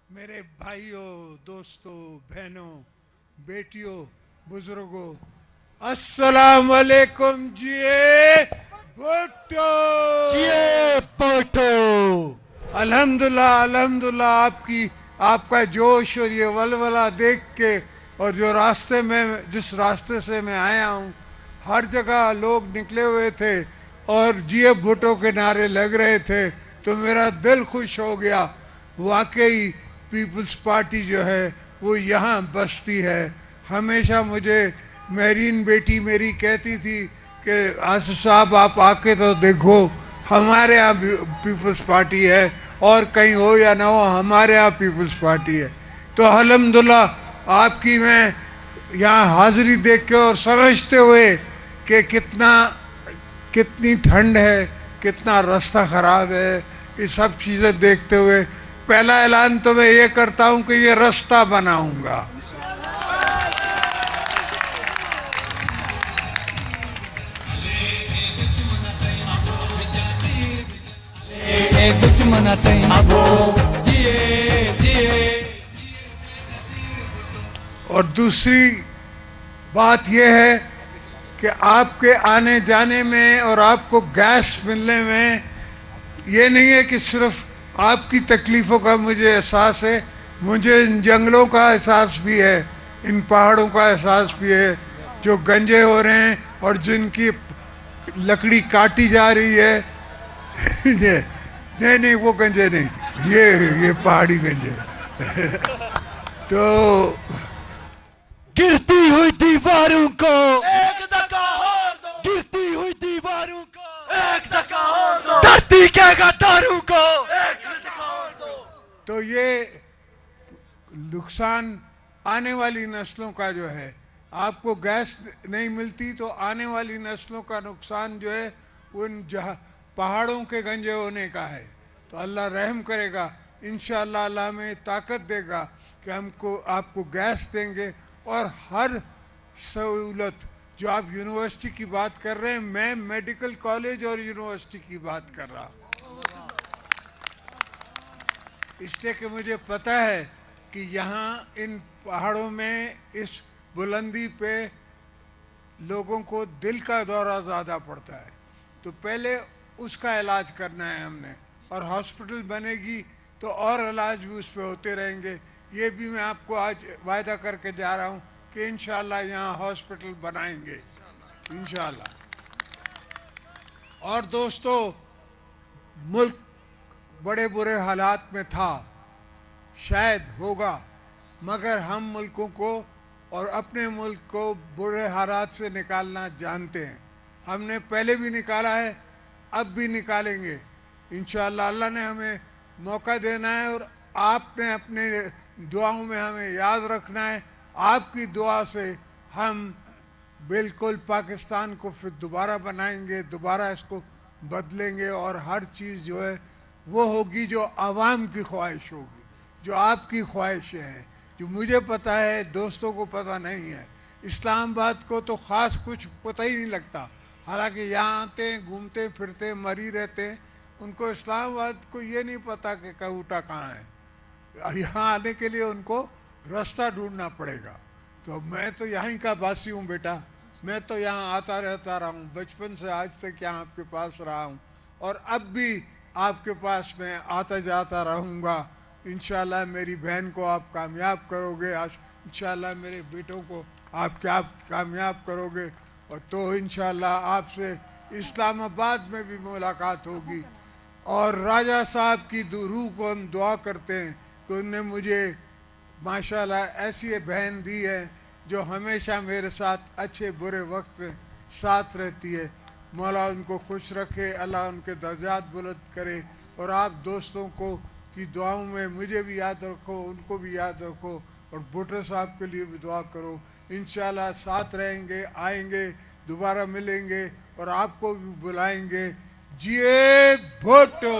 میرے بھائیوں، دوستوں، بہنوں، بیٹیوں، بزرگوں، السلام علیکم جی بھٹو۔ بوٹو الحمدللہ آپ کا جوش اور یہ ولولہ دیکھ کے، اور جو جس راستے سے میں آیا ہوں، ہر جگہ لوگ نکلے ہوئے تھے اور جی بھٹو کے نعرے لگ رہے تھے، تو میرا دل خوش ہو گیا۔ واقعی پیپلز پارٹی جو ہے وہ یہاں بستی ہے۔ ہمیشہ مجھے مہرین بیٹی میری کہتی تھی کہ آصف صاحب آپ آ کے تو دیکھو، ہمارے ہاں پیپلز پارٹی ہے، اور کہیں ہو یا نہ ہو ہمارے ہاں پیپلز پارٹی ہے۔ تو الحمدللہ آپ کی میں یہاں حاضری دیکھ کے اور سمجھتے ہوئے کہ کتنی ٹھنڈ ہے، کتنا رستہ خراب ہے، یہ سب چیزیں دیکھتے ہوئے پہلا اعلان تو میں یہ کرتا ہوں کہ یہ رستہ بناؤں گا۔ اور دوسری بات یہ ہے کہ آپ کے آنے جانے میں اور آپ کو گیس ملنے میں یہ نہیں ہے کہ صرف آپ کی تکلیفوں کا مجھے احساس ہے، مجھے ان جنگلوں کا احساس بھی ہے، ان پہاڑوں کا احساس بھی ہے جو گنجے ہو رہے ہیں اور جن کی لکڑی کاٹی جا رہی ہے۔ نہیں وہ گنجے نہیں، یہ پہاڑی گنجے۔ تو گرتی ہوئی دیواروں کو ایک دھکا اور دو، گرتی ہوئی دیواروں کو ایک دھکا اور دو، دھرتی کے غداروں کو ایک دھکا اور دو۔ تو یہ نقصان آنے والی نسلوں کا جو ہے، آپ کو گیس نہیں ملتی تو آنے والی نسلوں کا نقصان جو ہے ان پہاڑوں کے گنجے ہونے کا ہے۔ تو اللہ رحم کرے گا، انشاءاللہ اللہ ہمیں طاقت دے گا کہ آپ کو گیس دیں گے، اور ہر سہولت جو آپ یونیورسٹی کی بات کر رہے ہیں، میں میڈیکل کالج اور یونیورسٹی کی بات کر رہا ہوں، اس لیے کہ مجھے پتہ ہے کہ یہاں ان پہاڑوں میں اس بلندی پہ لوگوں کو دل کا دورہ زیادہ پڑتا ہے، تو پہلے اس کا علاج کرنا ہے ہم نے، اور ہاسپٹل بنے گی تو اور علاج بھی اس پہ ہوتے رہیں گے۔ یہ بھی میں آپ کو آج وعدہ کر کے جا رہا ہوں کہ انشاءاللہ یہاں ہاسپٹل بنائیں گے انشاءاللہ۔ اور دوستو، ملک بڑے برے حالات میں تھا، شاید ہوگا، مگر ہم ملکوں کو اور اپنے ملک کو برے حالات سے نکالنا جانتے ہیں۔ ہم نے پہلے بھی نکالا ہے، اب بھی نکالیں گے انشاءاللہ۔ اللہ نے ہمیں موقع دینا ہے، اور آپ نے اپنے دعاؤں میں ہمیں یاد رکھنا ہے۔ آپ کی دعا سے ہم بالکل پاکستان کو پھر دوبارہ بنائیں گے، دوبارہ اس کو بدلیں گے، اور ہر چیز جو ہے وہ ہوگی جو عوام کی خواہش ہوگی، جو آپ کی خواہشیں ہیں، جو مجھے پتہ ہے، دوستوں کو پتہ نہیں ہے۔ اسلام آباد کو تو خاص کچھ پتہ ہی نہیں لگتا، حالانکہ یہاں آتے ہیں، گھومتے پھرتے مری رہتے ہیں، ان کو اسلام آباد کو یہ نہیں پتہ کہ کہوٹا کہاں ہے۔ یہاں آنے کے لیے ان کو رستہ ڈھونڈنا پڑے گا۔ تو میں تو یہیں کا باسی ہوں بیٹا، میں تو یہاں آتا رہتا رہا ہوں، بچپن سے آج تک یہاں آپ کے پاس رہا ہوں، اور اب بھی آپ کے پاس میں آتا جاتا رہوں گا۔ انشاءاللہ میری بہن کو آپ کامیاب کرو گے، انشاءاللہ میرے بیٹوں کو آپ کامیاب کرو گے، اور تو انشاءاللہ آپ سے اسلام آباد میں بھی ملاقات ہوگی۔ اور راجہ صاحب کی روح کو ہم دعا کرتے ہیں کہ انہوں نے مجھے ماشاءاللہ ایسی بہن دی ہے جو ہمیشہ میرے ساتھ اچھے برے وقت میں ساتھ رہتی ہے۔ مولا ان کو خوش رکھے، اللہ ان کے درجات بلند کرے، اور آپ دوستوں کو کی دعاؤں میں مجھے بھی یاد رکھو، ان کو بھی یاد رکھو، اور بھٹو صاحب کے لیے بھی دعا کرو۔ انشاءاللہ ساتھ رہیں گے، آئیں گے، دوبارہ ملیں گے، اور آپ کو بھی بلائیں گے۔ جی بھٹو۔